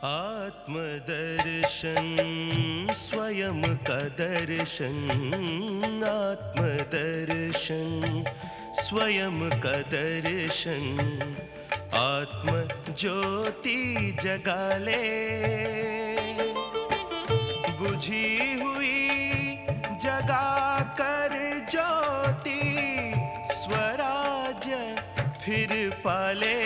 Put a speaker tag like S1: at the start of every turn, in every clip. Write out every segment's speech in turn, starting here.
S1: आत्मदर्शन स्वयं का दर्शन, आत्मदर्शन स्वयं का दर्शन, आत्म ज्योति जगा ले, बुझी हुई जगा कर ज्योति, स्वराज्य फिर पाले।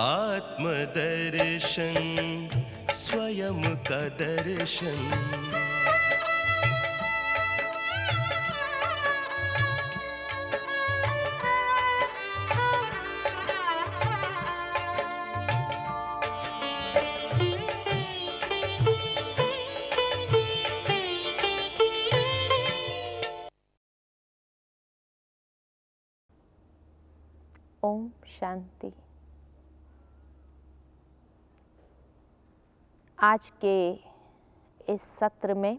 S1: आत्मदर्शन स्वयं का दर्शन।
S2: ओम शांति। आज के इस सत्र में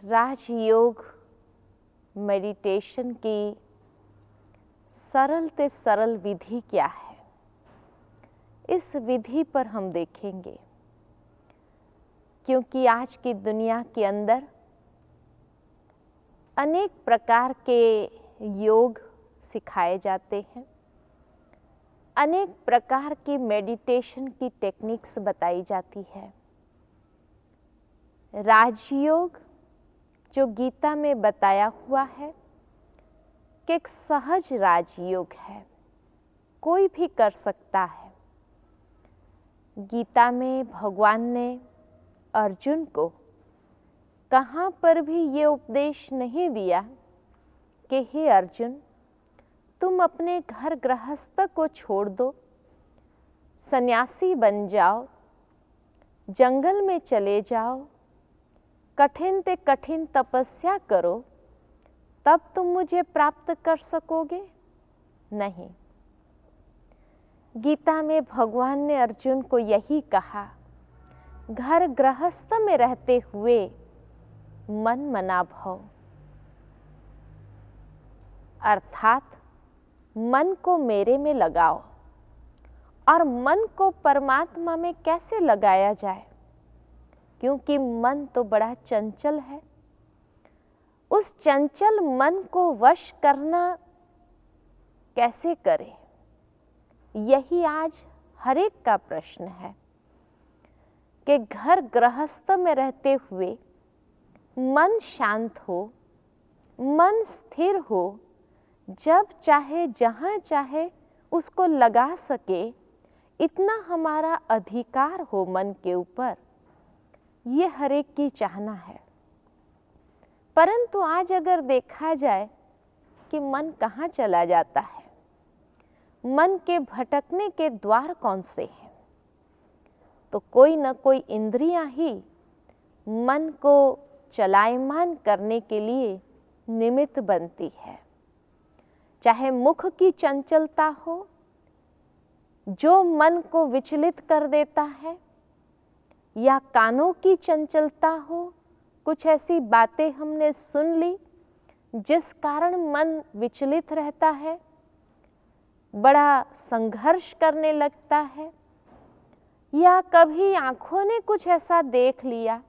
S2: राजयोग मेडिटेशन की सरल से सरल विधि क्या है, इस विधि पर हम देखेंगे। क्योंकि आज की दुनिया के अंदर अनेक प्रकार के योग सिखाए जाते हैं, अनेक प्रकार की मेडिटेशन की टेक्निक्स बताई जाती है। राजयोग जो गीता में बताया हुआ है कि एक सहज राजयोग है, कोई भी कर सकता है। गीता में भगवान ने अर्जुन को कहाँ पर भी ये उपदेश नहीं दिया कि हे अर्जुन, तुम अपने घर गृहस्थ को छोड़ दो, सन्यासी बन जाओ, जंगल में चले जाओ, कठिन से कठिन तपस्या करो, तब तुम मुझे प्राप्त कर सकोगे। नहीं, गीता में भगवान ने अर्जुन को यही कहा, घर गृहस्थ में रहते हुए मन मना भव, अर्थात मन को मेरे में लगाओ। और मन को परमात्मा में कैसे लगाया जाए, क्योंकि मन तो बड़ा चंचल है। उस चंचल मन को वश करना कैसे करें, यही आज हर एक का प्रश्न है कि घर गृहस्थ में रहते हुए मन शांत हो, मन स्थिर हो, जब चाहे जहाँ चाहे उसको लगा सके, इतना हमारा अधिकार हो मन के ऊपर, ये हर एक की चाहना है। परंतु आज अगर देखा जाए कि मन कहाँ चला जाता है, मन के भटकने के द्वार कौन से हैं, तो कोई न कोई इंद्रियां ही मन को चलायमान करने के लिए निमित्त बनती है। चाहे मुख की चंचलता हो जो मन को विचलित कर देता है, या कानों की चंचलता हो, कुछ ऐसी बातें हमने सुन ली जिस कारण मन विचलित रहता है, बड़ा संघर्ष करने लगता है, या कभी आंखों ने कुछ ऐसा देख लिया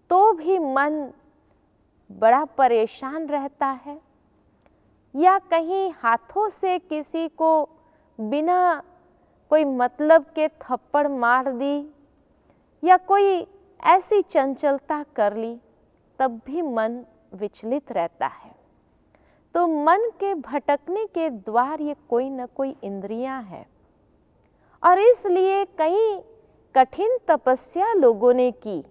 S2: तो भी मन बड़ा परेशान रहता है, या कहीं हाथों से किसी को बिना कोई मतलब के थप्पड़ मार दी, या कोई ऐसी चंचलता कर ली, तब भी मन विचलित रहता है। तो मन के भटकने के द्वार ये कोई न कोई इंद्रियां हैं, और इसलिए कई कठिन तपस्या लोगों ने की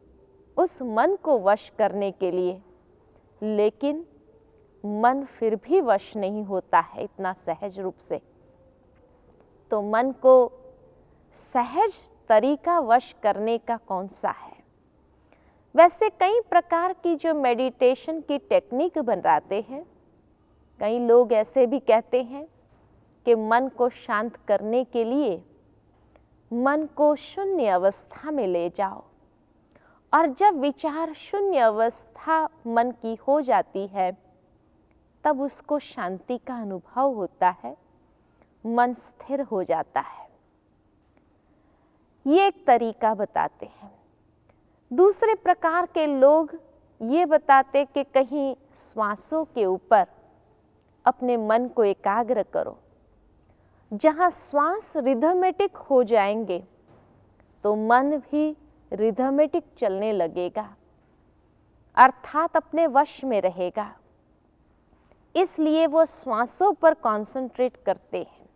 S2: उस मन को वश करने के लिए, लेकिन मन फिर भी वश नहीं होता है इतना सहज रूप से। तो मन को सहज तरीका वश करने का कौन सा है? वैसे कई प्रकार की जो मेडिटेशन की टेक्निक बनाते हैं, कई लोग ऐसे भी कहते हैं कि मन को शांत करने के लिए मन को शून्य अवस्था में ले जाओ, और जब विचार शून्य अवस्था मन की हो जाती है, तब उसको शांति का अनुभव होता है, मन स्थिर हो जाता है। ये एक तरीका बताते हैं। दूसरे प्रकार के लोग ये बताते कि कहीं श्वासों के ऊपर अपने मन को एकाग्र करो। जहाँ श्वास रिदमेटिक हो जाएंगे तो मन भी रिदमेटिक चलने लगेगा, अर्थात अपने वश में रहेगा। इसलिए वो श्वासों पर कंसंट्रेट करते हैं।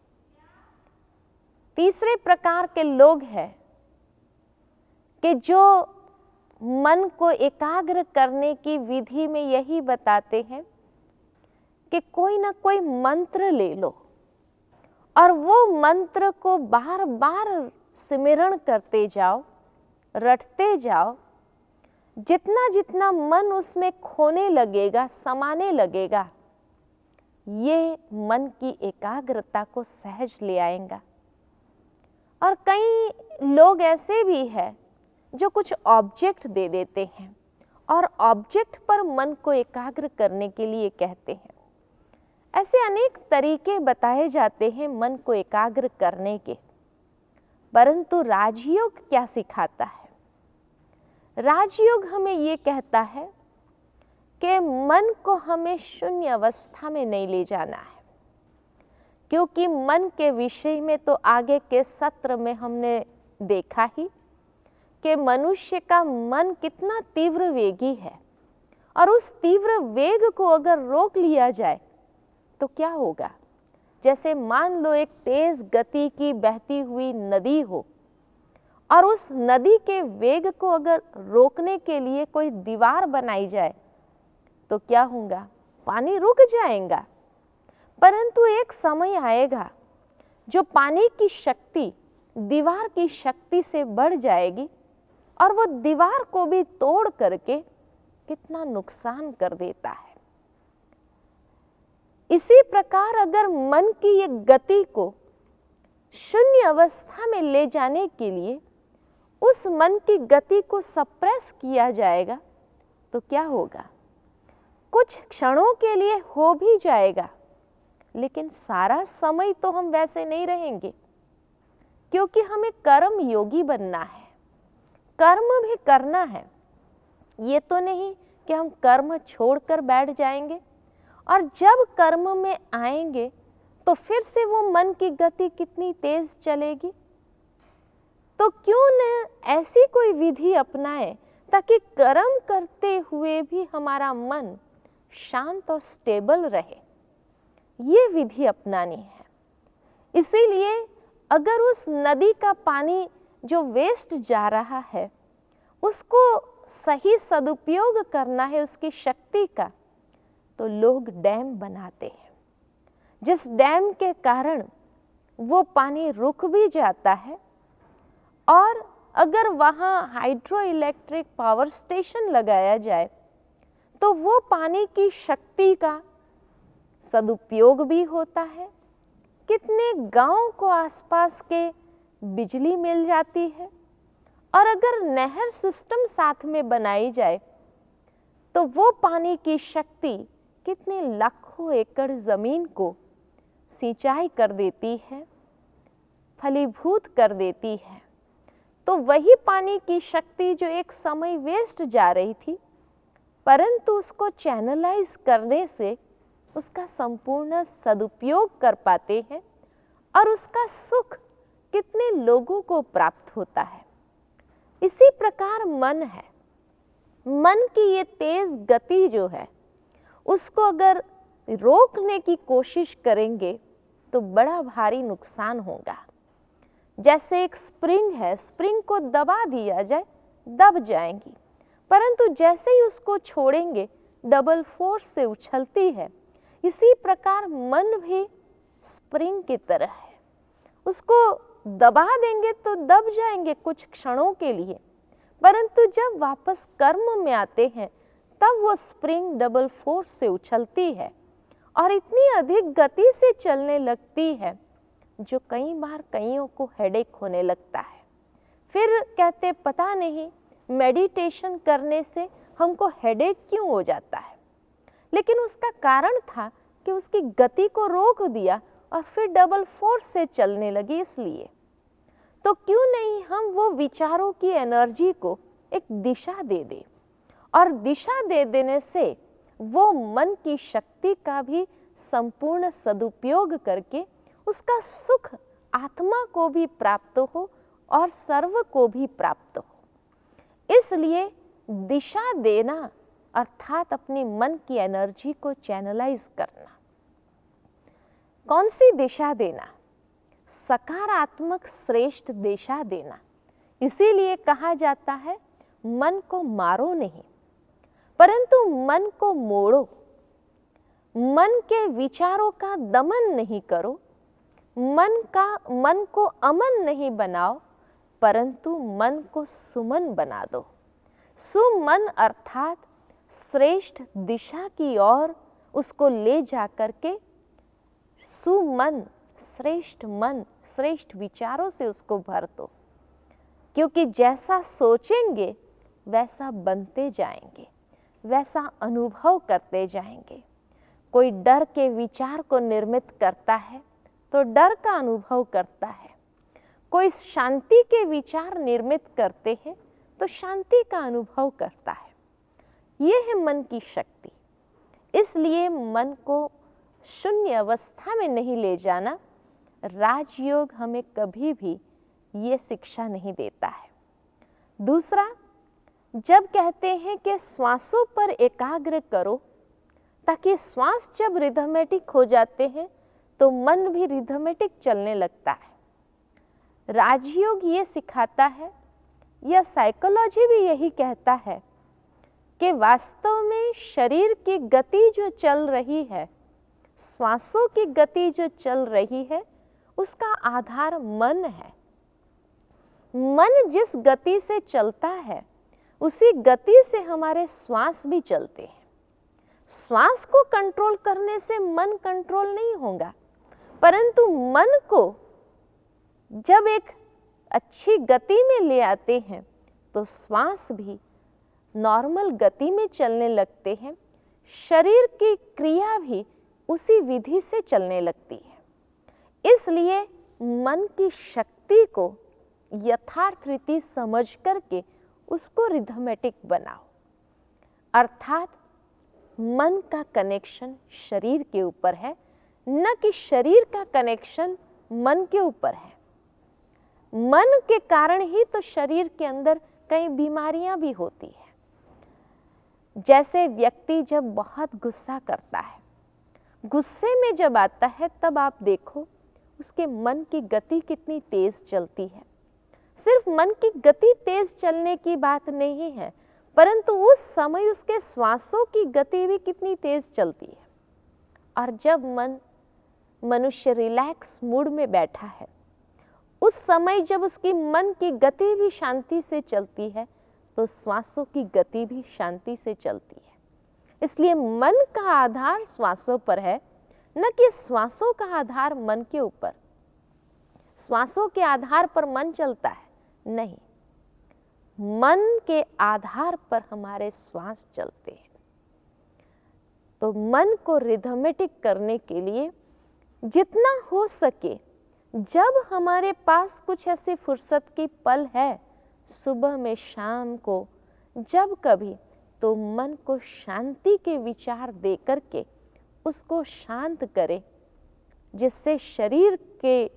S2: तीसरे प्रकार के लोग हैं कि जो मन को एकाग्र करने की विधि में यही बताते हैं कि कोई ना कोई मंत्र ले लो और वो मंत्र को बार बार सिमरण करते जाओ, रटते जाओ। जितना जितना मन उसमें खोने लगेगा, समाने लगेगा, ये मन की एकाग्रता को सहज ले आएगा। और कई लोग ऐसे भी हैं जो कुछ ऑब्जेक्ट दे देते हैं और ऑब्जेक्ट पर मन को एकाग्र करने के लिए कहते हैं। ऐसे अनेक तरीके बताए जाते हैं मन को एकाग्र करने के। परंतु राजयोग क्या सिखाता है? राजयोग हमें ये कहता है कि मन को हमें शून्य अवस्था में नहीं ले जाना है, क्योंकि मन के विषय में तो आगे के सत्र में हमने देखा ही कि मनुष्य का मन कितना तीव्र वेगी है, और उस तीव्र वेग को अगर रोक लिया जाए तो क्या होगा। जैसे मान लो एक तेज गति की बहती हुई नदी हो और उस नदी के वेग को अगर रोकने के लिए कोई दीवार बनाई जाए तो क्या होगा, पानी रुक जाएगा। परंतु एक समय आएगा जो पानी की शक्ति दीवार की शक्ति से बढ़ जाएगी और वो दीवार को भी तोड़ करके कितना नुकसान कर देता है। इसी प्रकार अगर मन की ये गति को शून्य अवस्था में ले जाने के लिए उस मन की गति को सप्रेस किया जाएगा तो क्या होगा, कुछ क्षणों के लिए हो भी जाएगा, लेकिन सारा समय तो हम वैसे नहीं रहेंगे, क्योंकि हमें कर्म योगी बनना है, कर्म भी करना है। ये तो नहीं कि हम कर्म छोड़कर बैठ जाएंगे और जब कर्म में आएंगे तो फिर से वो मन की गति कितनी तेज चलेगी। तो क्यों न ऐसी कोई विधि अपनाएं ताकि कर्म करते हुए भी हमारा मन शांत और स्टेबल रहे। ये विधि अपनानी है। इसीलिए अगर उस नदी का पानी जो वेस्ट जा रहा है उसको सही सदुपयोग करना है उसकी शक्ति का, तो लोग डैम बनाते हैं, जिस डैम के कारण वो पानी रुक भी जाता है। और अगर वहाँ हाइड्रो इलेक्ट्रिक पावर स्टेशन लगाया जाए तो वो पानी की शक्ति का सदुपयोग भी होता है। कितने गांव को आसपास के बिजली मिल जाती है। और अगर नहर सिस्टम साथ में बनाई जाए तो वो पानी की शक्ति कितने लाखों एकड़ जमीन को सिंचाई कर देती है, फलीभूत कर देती है। तो वही पानी की शक्ति जो एक समय वेस्ट जा रही थी, परंतु उसको चैनलाइज करने से उसका संपूर्ण सदुपयोग कर पाते हैं और उसका सुख कितने लोगों को प्राप्त होता है। इसी प्रकार मन है। मन की ये तेज गति जो है उसको अगर रोकने की कोशिश करेंगे तो बड़ा भारी नुकसान होगा। जैसे एक स्प्रिंग है, स्प्रिंग को दबा दिया जाए दब जाएंगी, परंतु जैसे ही उसको छोड़ेंगे डबल फोर्स से उछलती है। इसी प्रकार मन भी स्प्रिंग की तरह है, उसको दबा देंगे तो दब जाएंगे कुछ क्षणों के लिए, परंतु जब वापस कर्म में आते हैं तब वो स्प्रिंग डबल फोर्स से उछलती है और इतनी अधिक गति से चलने लगती है जो कई बार कईयों को हेडेक होने लगता है। फिर कहते पता नहीं मेडिटेशन करने से हमको हेडेक क्यों हो जाता है, लेकिन उसका कारण था कि उसकी गति को रोक दिया, और फिर डबल फोर्स से चलने लगी। इसलिए तो क्यों नहीं हम वो विचारों की एनर्जी को एक दिशा दे दें, और दिशा दे देने से वो मन की शक्ति का भी संपूर्ण सदुपयोग करके उसका सुख आत्मा को भी प्राप्त हो और सर्व को भी प्राप्त हो। इसलिए दिशा देना अर्थात अपनी मन की एनर्जी को चैनलाइज करना। कौन सी दिशा देना? सकारात्मक श्रेष्ठ दिशा देना। इसीलिए कहा जाता है मन को मारो नहीं, परंतु मन को मोड़ो। मन के विचारों का दमन नहीं करो, मन को अमन नहीं बनाओ, परंतु मन को सुमन बना दो। सुमन अर्थात श्रेष्ठ दिशा की ओर उसको ले जा करके सुमन, श्रेष्ठ मन, श्रेष्ठ विचारों से उसको भर दो। क्योंकि जैसा सोचेंगे वैसा बनते जाएंगे, वैसा अनुभव करते जाएंगे। कोई डर के विचार को निर्मित करता है तो डर का अनुभव करता है, कोई शांति के विचार निर्मित करते हैं तो शांति का अनुभव करता है। ये है मन की शक्ति। इसलिए मन को शून्य अवस्था में नहीं ले जाना राजयोग हमें कभी भी ये शिक्षा नहीं देता है। दूसरा, जब कहते हैं कि श्वासों पर एकाग्र करो, ताकि श्वास जब रिदमेटिक हो जाते हैं तो मन भी रिदमेटिक चलने लगता है। राजयोग ये सिखाता है, या साइकोलॉजी भी यही कहता है कि वास्तव में शरीर की गति जो चल रही है, श्वासों की गति जो चल रही है, उसका आधार मन है। मन जिस गति से चलता है उसी गति से हमारे श्वास भी चलते हैं। श्वास को कंट्रोल करने से मन कंट्रोल नहीं होगा, परंतु मन को जब एक अच्छी गति में ले आते हैं तो श्वास भी नॉर्मल गति में चलने लगते हैं, शरीर की क्रिया भी उसी विधि से चलने लगती है। इसलिए मन की शक्ति को यथार्थ रीति समझ करके उसको रिदमेटिक बनाओ। अर्थात मन का कनेक्शन शरीर के ऊपर है, न कि शरीर का कनेक्शन मन के ऊपर है। मन के कारण ही तो शरीर के अंदर कई बीमारियां भी होती है। जैसे व्यक्ति जब बहुत गुस्सा करता है, गुस्से में जब आता है, तब आप देखो उसके मन की गति कितनी तेज चलती है। सिर्फ मन की गति तेज चलने की बात नहीं है, परंतु उस समय उसके श्वासों की गति भी कितनी तेज चलती है। और जब मनुष्य रिलैक्स मूड में बैठा है, उस समय जब उसकी मन की गति भी शांति से चलती है, तो श्वासों की गति भी शांति से चलती है। इसलिए मन का आधार श्वासों पर है, न कि श्वासों का आधार मन के ऊपर। श्वासों के आधार पर मन चलता है, नहीं, मन के आधार पर हमारे श्वास चलते हैं। तो मन को रिदमेटिक करने के लिए जितना हो सके, जब हमारे पास कुछ ऐसी फुर्सत की पल है, सुबह में, शाम को, जब कभी, तो मन को शांति के विचार दे करके उसको शांत करें, जिससे शरीर के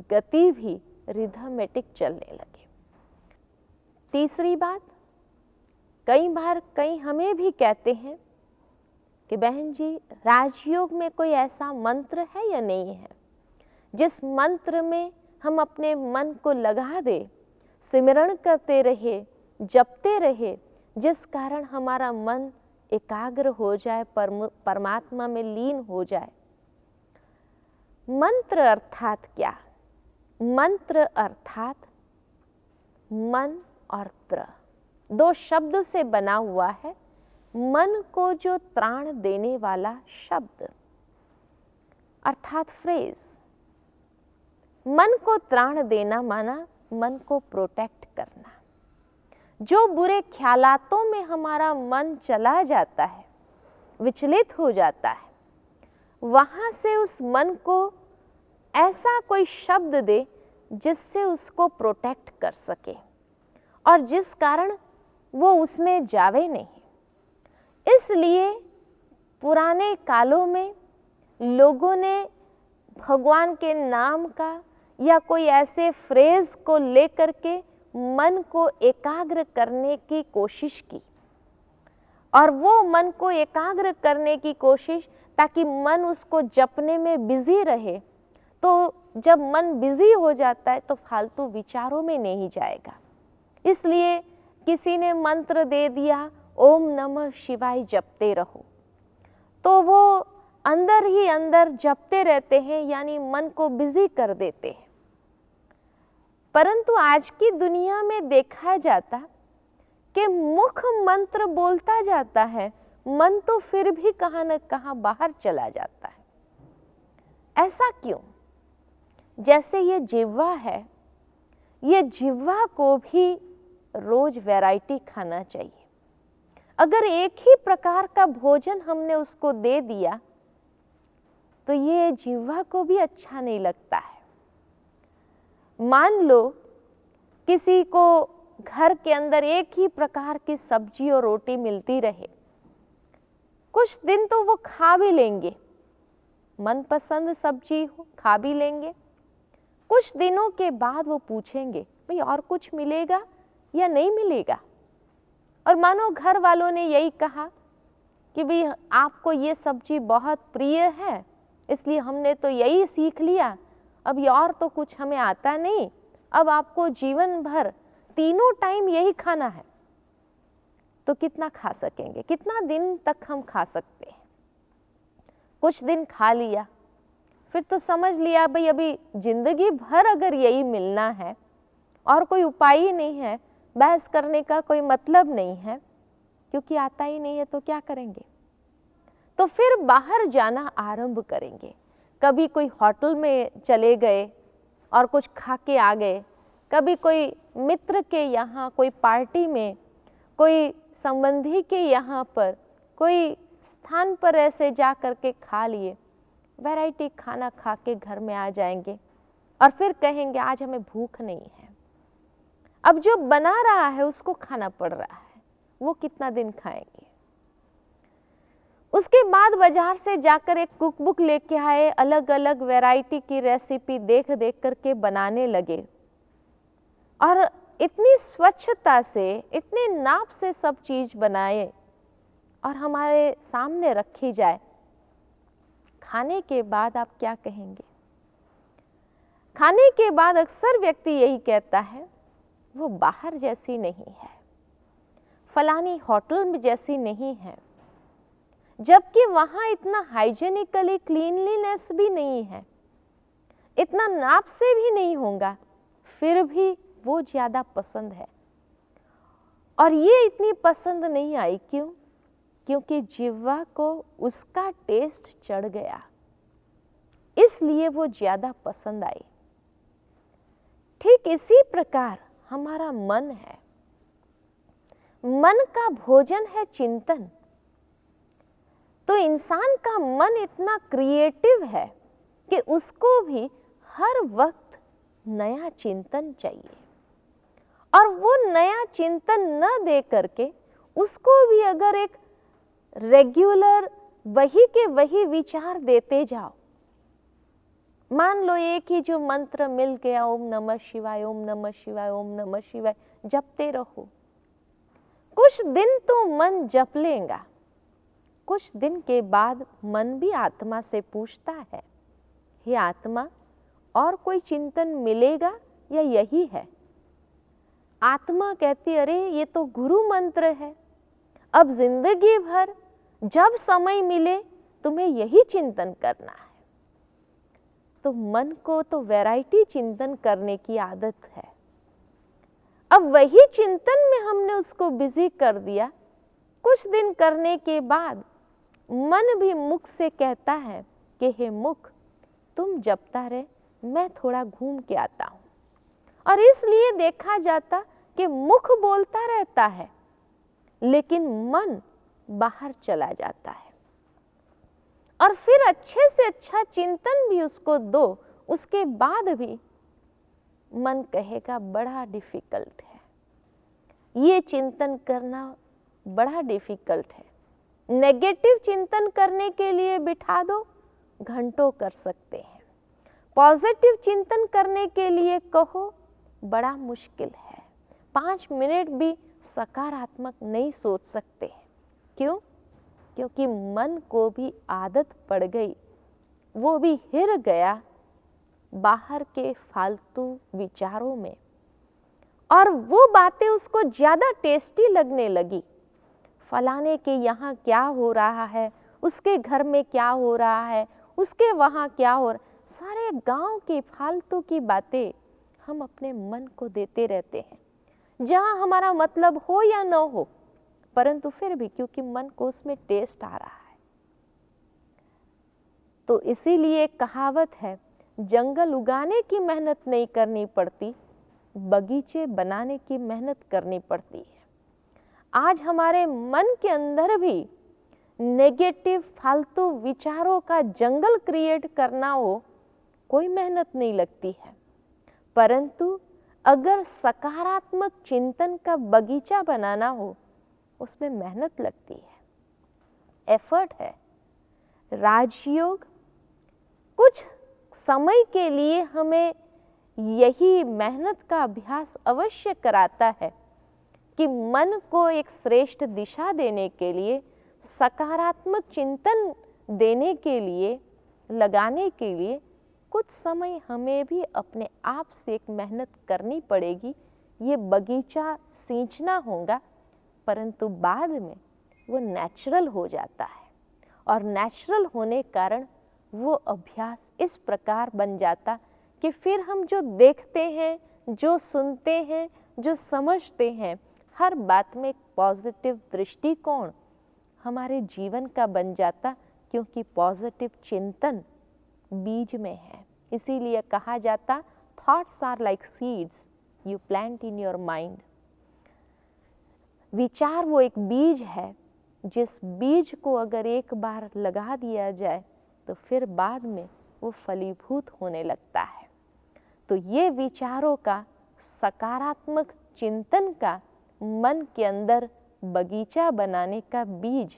S2: गति भी रिदमेटिक चलने लगे। तीसरी बात, कई बार कई हमें भी कहते हैं कि बहन जी, राजयोग में कोई ऐसा मंत्र है या नहीं है जिस मंत्र में हम अपने मन को लगा दे, सिमरण करते रहे, जपते रहे, जिस कारण हमारा मन एकाग्र हो जाए, परमात्मा में लीन हो जाए। मंत्र अर्थात क्या? मंत्र अर्थात मन और त्र, दो शब्दों से बना हुआ है। मन को जो त्राण देने वाला शब्द अर्थात फ्रेज। मन को त्राण देना माना मन को प्रोटेक्ट करना। जो बुरे ख्यालातों में हमारा मन चला जाता है, विचलित हो जाता है, वहाँ से उस मन को ऐसा कोई शब्द दे जिससे उसको प्रोटेक्ट कर सके और जिस कारण वो उसमें जावे नहीं। इसलिए पुराने कालों में लोगों ने भगवान के नाम का या कोई ऐसे फ्रेज को लेकर के मन को एकाग्र करने की कोशिश की, और वो मन को एकाग्र करने की कोशिश ताकि मन उसको जपने में बिजी रहे। तो जब मन बिजी हो जाता है तो फालतू विचारों में नहीं जाएगा। इसलिए किसी ने मंत्र दे दिया ओम नमः शिवाय जपते रहो, तो वो अंदर ही अंदर जपते रहते हैं, यानी मन को बिजी कर देते हैं। परंतु आज की दुनिया में देखा जाता कि मुख मंत्र बोलता जाता है, मन तो फिर भी कहाँ न कहाँ बाहर चला जाता है। ऐसा क्यों? जैसे ये जिह्वा है, ये जिह्वा को भी रोज वैरायटी खाना चाहिए। अगर एक ही प्रकार का भोजन हमने उसको दे दिया तो ये जिह्वा को भी अच्छा नहीं लगता है। मान लो किसी को घर के अंदर एक ही प्रकार की सब्जी और रोटी मिलती रहे, कुछ दिन तो वो खा भी लेंगे, मनपसंद सब्जी हो खा भी लेंगे। कुछ दिनों के बाद वो पूछेंगे भाई और कुछ मिलेगा या नहीं मिलेगा। और मानो घर वालों ने यही कहा कि भाई आपको ये सब्जी बहुत प्रिय है, इसलिए हमने तो यही सीख लिया, अब ये और तो कुछ हमें आता नहीं, अब आपको जीवन भर तीनों टाइम यही खाना है। तो कितना खा सकेंगे? कितना दिन तक हम खा सकते हैं? कुछ दिन खा लिया, फिर तो समझ लिया भाई अभी जिंदगी भर अगर यही मिलना है और कोई उपाय ही नहीं है, बहस करने का कोई मतलब नहीं है, क्योंकि आता ही नहीं है तो क्या करेंगे? तो फिर बाहर जाना आरंभ करेंगे। कभी कोई होटल में चले गए और कुछ खा के आ गए, कभी कोई मित्र के यहाँ कोई पार्टी में, कोई संबंधी के यहाँ पर कोई स्थान पर ऐसे जा कर के खा लिए, वैरायटी खाना खा के घर में आ जाएंगे और फिर कहेंगे आज हमें भूख नहीं है। अब जो बना रहा है उसको खाना पड़ रहा है, वो कितना दिन खाएंगे? उसके बाद बाजार से जाकर एक कुक बुक लेके आए, अलग अलग वैरायटी की रेसिपी देख देख करके बनाने लगे और इतनी स्वच्छता से, इतने नाप से सब चीज बनाए और हमारे सामने रखी जाए। खाने के बाद आप क्या कहेंगे? खाने के बाद अक्सर व्यक्ति यही कहता है वो बाहर जैसी नहीं है, फलानी होटल में जैसी नहीं है, जबकि वहां इतना हाइजेनिकली क्लीनलीनेस भी नहीं है, इतना नाप से भी नहीं होगा, फिर भी वो ज्यादा पसंद है। और ये इतनी पसंद नहीं आई, क्यों? क्योंकि जिह्वा को उसका टेस्ट चढ़ गया, इसलिए वो ज्यादा पसंद आई। ठीक इसी प्रकार हमारा मन है। मन का भोजन है चिंतन। तो इंसान का मन इतना क्रिएटिव है कि उसको भी हर वक्त नया चिंतन चाहिए, और वो नया चिंतन न दे करके उसको भी अगर एक रेगुलर वही के वही विचार देते जाओ, मान लो एक ही जो मंत्र मिल गया, ओम नमः शिवाय, ओम नमः शिवाय, ओम नमः शिवाय, जपते रहो। कुछ दिन तो मन जप लेगा, कुछ दिन के बाद मन भी आत्मा से पूछता है, हे आत्मा और कोई चिंतन मिलेगा या यही है? आत्मा कहती अरे ये तो गुरु मंत्र है, अब जिंदगी भर जब समय मिले तुम्हें यही चिंतन करना है। तो मन को तो वैरायटी चिंतन करने की आदत है। अब वही चिंतन में हमने उसको बिजी कर दिया। कुछ दिन करने के बाद मन भी मुख से कहता है कि हे मुख तुम जपता रहे, मैं थोड़ा घूम के आता हूं। और इसलिए देखा जाता कि मुख बोलता रहता है लेकिन मन बाहर चला जाता है। और फिर अच्छे से अच्छा चिंतन भी उसको दो, उसके बाद भी मन कहेगा बड़ा डिफिकल्ट है, ये चिंतन करना बड़ा डिफिकल्ट है। नेगेटिव चिंतन करने के लिए बिठा दो, घंटों कर सकते हैं। पॉजिटिव चिंतन करने के लिए कहो, बड़ा मुश्किल है। 5 मिनट भी सकारात्मक नहीं सोच सकते हैं। क्यों? क्योंकि मन को भी आदत पड़ गई, वो भी हिर गया बाहर के फालतू विचारों में, और वो बातें उसको ज़्यादा टेस्टी लगने लगी। फलाने के यहाँ क्या हो रहा है, उसके घर में क्या हो रहा है, उसके वहाँ क्या हो रहा है, सारे गांव की फालतू की बातें हम अपने मन को देते रहते हैं, जहाँ हमारा मतलब हो या न हो, परंतु फिर भी क्योंकि मन को उसमें टेस्ट आ रहा है। तो इसीलिए कहावत है, जंगल उगाने की मेहनत नहीं करनी पड़ती, बगीचे बनाने की मेहनत करनी पड़ती है। आज हमारे मन के अंदर भी नेगेटिव फालतू विचारों का जंगल क्रिएट करना हो, कोई मेहनत नहीं लगती है, परंतु अगर सकारात्मक चिंतन का बगीचा बनाना हो, उसमें मेहनत लगती है, एफर्ट है। राजयोग कुछ समय के लिए हमें यही मेहनत का अभ्यास अवश्य कराता है कि मन को एक श्रेष्ठ दिशा देने के लिए, सकारात्मक चिंतन देने के लिए, लगाने के लिए कुछ समय हमें भी अपने आप से एक मेहनत करनी पड़ेगी। ये बगीचा सींचना होगा, परंतु बाद में वो नेचुरल हो जाता है, और नेचुरल होने कारण वो अभ्यास इस प्रकार बन जाता कि फिर हम जो देखते हैं, जो सुनते हैं, जो समझते हैं, हर बात में एक पॉजिटिव दृष्टिकोण हमारे जीवन का बन जाता, क्योंकि पॉजिटिव चिंतन बीज में है। इसीलिए कहा जाता, thoughts are like seeds you plant in your mind. विचार वो एक बीज है, जिस बीज को अगर एक बार लगा दिया जाए तो फिर बाद में वो फलीभूत होने लगता है। तो ये विचारों का, सकारात्मक चिंतन का मन के अंदर बगीचा बनाने का बीज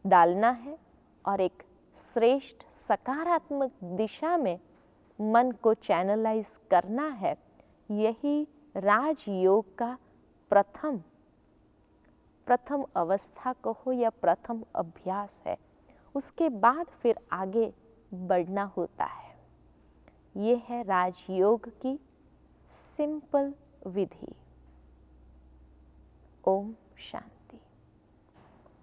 S2: डालना है, और एक श्रेष्ठ सकारात्मक दिशा में मन को चैनलाइज करना है। यही राजयोग का प्रथम अवस्था कहो या प्रथम अभ्यास है। उसके बाद फिर आगे बढ़ना होता है। ये है राजयोग की सिंपल विधि। ओम शांति।